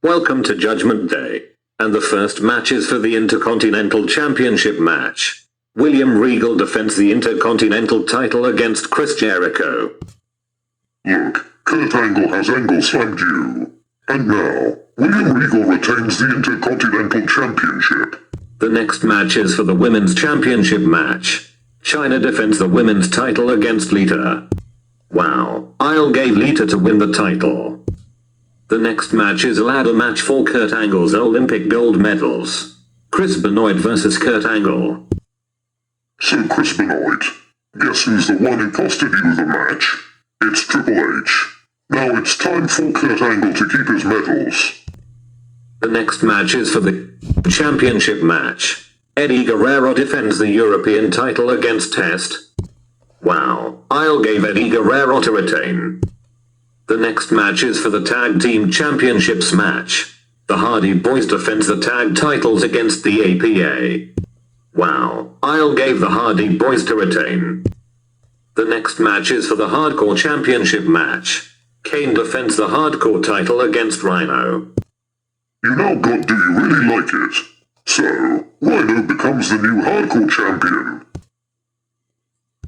Welcome to Judgment Day, and the first match is for the Intercontinental Championship match. William Regal defends the Intercontinental title against Chris Jericho. Look, Kurt Angle has angle slammed you. And now, William Regal retains the Intercontinental Championship. The next match is for the Women's Championship match. Chyna defends the women's title against Lita. Wow, I'll gave Lita to win the title. The next match is a ladder match for Kurt Angle's Olympic gold medals. Chris Benoit vs Kurt Angle. So Chris Benoit, guess who's the one who costed you the match? It's Triple H. Now it's time for Kurt Angle to keep his medals. The next match is for the championship match. Eddie Guerrero defends the European title against Test. Wow, I'll gave Eddie Guerrero to retain. The next match is for the Tag Team Championships match. The Hardy Boys defends the tag titles against the APA. Wow, I'll gave the Hardy Boys to retain. The next match is for the Hardcore Championship match. Kane defends the Hardcore title against Rhino. You now got Do You Really Like It? So, Rhino becomes the new Hardcore Champion.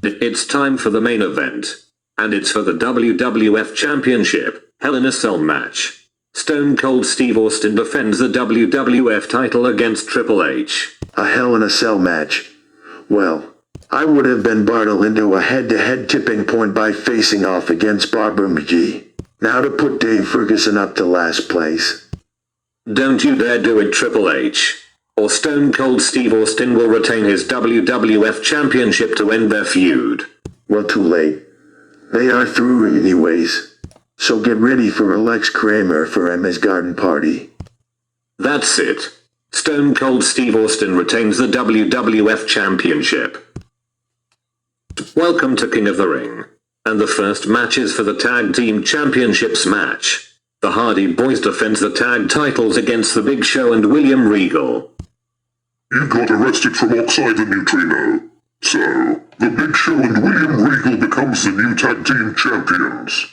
It's time for the main event. And it's for the WWF Championship, Hell in a Cell match. Stone Cold Steve Austin defends the WWF title against Triple H. A Hell in a Cell match. Well, I would have been Bartle into a head-to-head tipping point by facing off against Barbara McGee. Now to put Dave Ferguson up to last place. Don't you dare do it, Triple H. Or Stone Cold Steve Austin will retain his WWF Championship to end their feud. Well, too late. They are through anyways. So get ready for Alex Kramer for Emma's Garden Party. That's it. Stone Cold Steve Austin retains the WWF Championship. Welcome to King of the Ring. And the first match is for the Tag Team Championships match. The Hardy Boys defends the tag titles against The Big Show and William Regal. You got arrested from Oxide and Neutrino. So, The Big Show and William Regal becomes the new Tag Team Champions.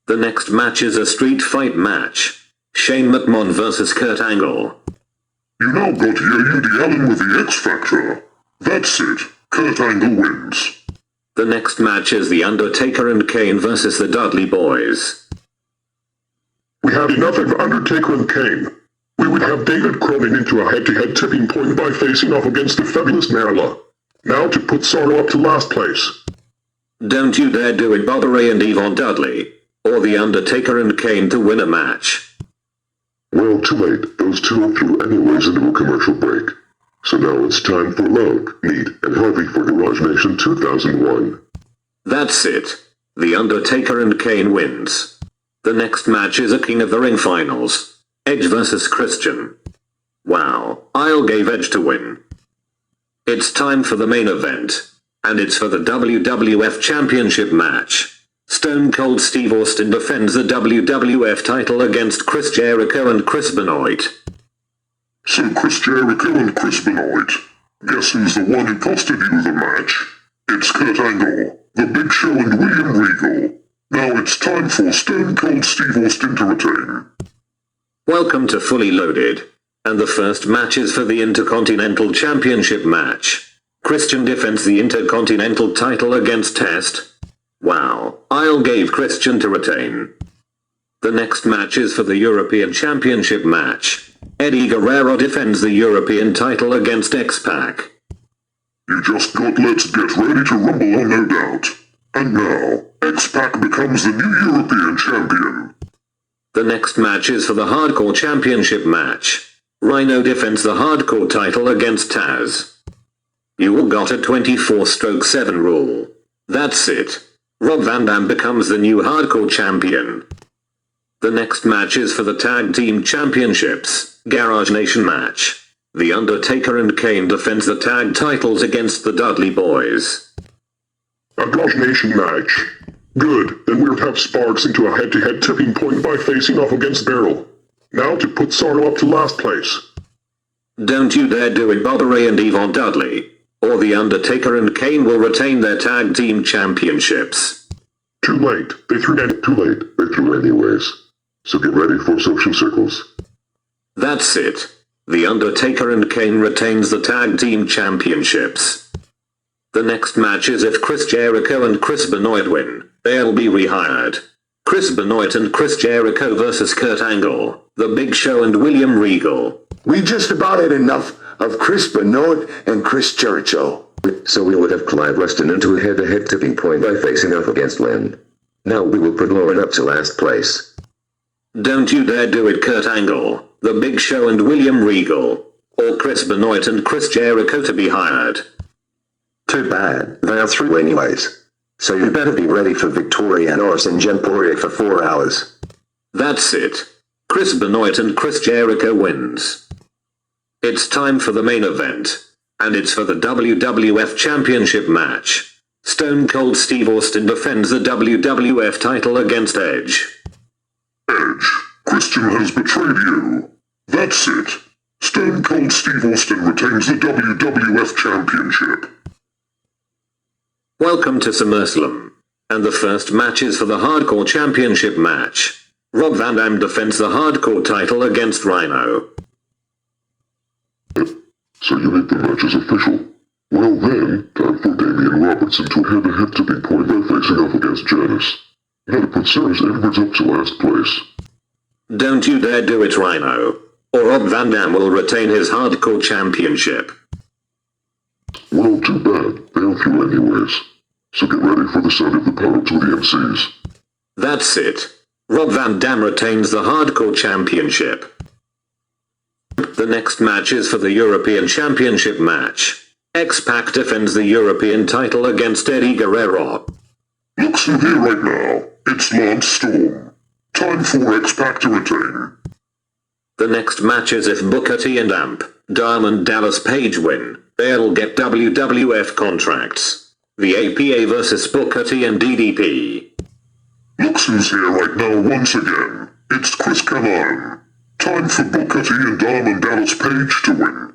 The next match is a street fight match. Shane McMahon vs Kurt Angle. You now got Yudi Allen with the X Factor. That's it. Kurt Angle wins. The next match is The Undertaker and Kane vs the Dudley Boys. We had enough of Undertaker and Kane. We would have David Cronin into a head-to-head tipping point by facing off against the fabulous Marla. Now to put Sorrow up to last place. Don't you dare do it, Bobby Ray and Yvonne Dudley. Or The Undertaker and Kane to win a match. Well, too late. Those two are through anyways into a commercial break. So now it's time for Long, Neat, and Harvey for Garage Nation 2001. That's it. The Undertaker and Kane wins. The next match is a King of the Ring finals. Edge vs Christian. Wow, I'll gave Edge to win. It's time for the main event. And it's for the WWF Championship match. Stone Cold Steve Austin defends the WWF title against Chris Jericho and Chris Benoit. So Chris Jericho and Chris Benoit. Guess who's the one who costed you the match? It's Kurt Angle, The Big Show and William Regal. Now it's time for Stone Cold Steve Austin to retain. Welcome to Fully Loaded. And the first match is for the Intercontinental Championship match. Christian defends the Intercontinental title against Test. Wow, I'll gave Christian to retain. The next match is for the European Championship match. Eddie Guerrero defends the European title against X-Pac. You just got Let's Get Ready to Rumble on No Doubt. And now, X-Pac becomes the new European champion. The next match is for the Hardcore Championship match. Rhino defends the Hardcore title against Taz. You all got a 24/7 rule. That's it. Rob Van Dam becomes the new Hardcore champion. The next match is for the Tag Team Championships, Garage Nation match. The Undertaker and Kane defends the tag titles against the Dudley Boys. A Garage Nation match. Good, then we'll have Sparks into a head-to-head tipping point by facing off against Beryl. Now to put Sorrow up to last place. Don't you dare do it, Bobby Ray and Yvonne Dudley. Or The Undertaker and Kane will retain their Tag Team Championships. Too late. They threw anyways. so get ready for social circles. That's it. The Undertaker and Kane retains the tag team championships. The next match is if Chris Jericho and Chris Benoit win, they'll be rehired. Chris Benoit and Chris Jericho versus Kurt Angle, The Big Show and William Regal. We just about had enough of Chris Benoit and Chris Jericho. So we would have Clive Weston into a head-to-head tipping point by facing off against Lynn. Now we will put Lauren up to last place. Don't you dare do it, Kurt Angle, The Big Show and William Regal, or Chris Benoit and Chris Jericho to be hired. Too bad, they're through anyways. So you better be ready for Victoria Norris and Jen Poirier for 4 hours. That's it. Chris Benoit and Chris Jericho wins. It's time for the main event, and it's for the WWF Championship match. Stone Cold Steve Austin defends the WWF title against Edge. Edge, Christian has betrayed you. That's it. Stone Cold Steve Austin retains the WWF Championship. Welcome to SummerSlam, and the first match is for the Hardcore Championship match. Rob Van Dam defends the Hardcore title against Rhino. So you make the matches official. Well then, time for Damian Robertson to head-to-head tipping point by facing off against Janice. Now to put Sarah Edwards up to last place. Don't you dare do it, Rhino, or Rob Van Dam will retain his Hardcore Championship. Well, too bad. They'll through anyways. So get ready for the sound of the power to the MCs. That's it. Rob Van Dam retains the Hardcore Championship. The next match is for the European Championship match. X-Pac defends the European title against Eddie Guerrero. Looks who here right now. It's Lance Storm. Time for X-Pac to retain. The next match is if Booker T and Amp, Diamond Dallas Page win, they'll get WWF contracts. The APA versus Booker T and DDP. Looks who's here right now once again. It's Chris Kanine. Time for Booker T and Diamond Dallas Page to win.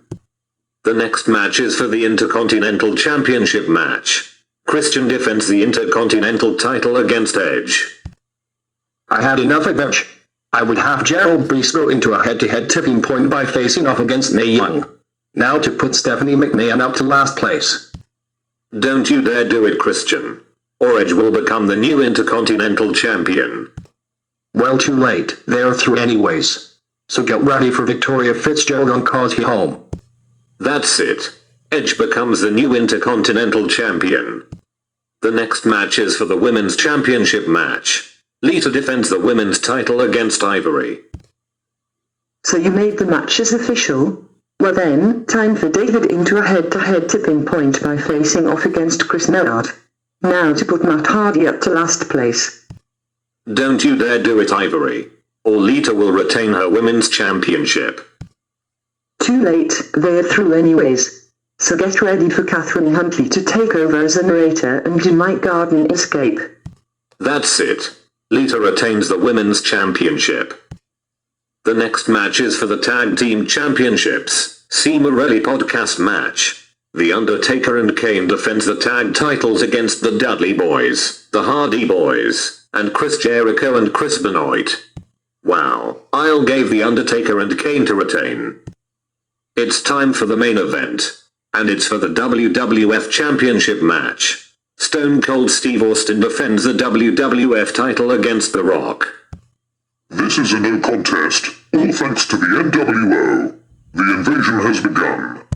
The next match is for the Intercontinental Championship match. Christian defends the Intercontinental title against Edge. I had enough of Edge. I would have Gerald Briscoe into a head-to-head tipping point by facing off against Mae Young. Now to put Stephanie McMahon up to last place. Don't you dare do it, Christian, or Edge will become the new Intercontinental Champion. Well, too late, they're through anyways. So get ready for Victoria Fitzgerald on Cause You Home. That's it. Edge becomes the new Intercontinental Champion. The next match is for the Women's Championship match. Lita defends the women's title against Ivory. So you made the matches official? Well then, time for David into a head-to-head tipping point by facing off against Chris Millard. Now to put Matt Hardy up to last place. Don't you dare do it, Ivory, or Lita will retain her Women's Championship. Too late, they're through anyways. So get ready for Catherine Huntley to take over as a narrator and do Mike Garden escape. That's it. Lita retains the Women's Championship. The next match is for the Tag Team Championships, C. Morelli Podcast match. The Undertaker and Kane defends the tag titles against the Dudley Boys, the Hardy Boys, and Chris Jericho and Chris Benoit. Wow, I'll gave the Undertaker and Kane to retain. It's time for the main event, and it's for the WWF Championship match. Stone Cold Steve Austin defends the WWF title against The Rock. This is a no contest, all thanks to the NWO. The invasion has begun.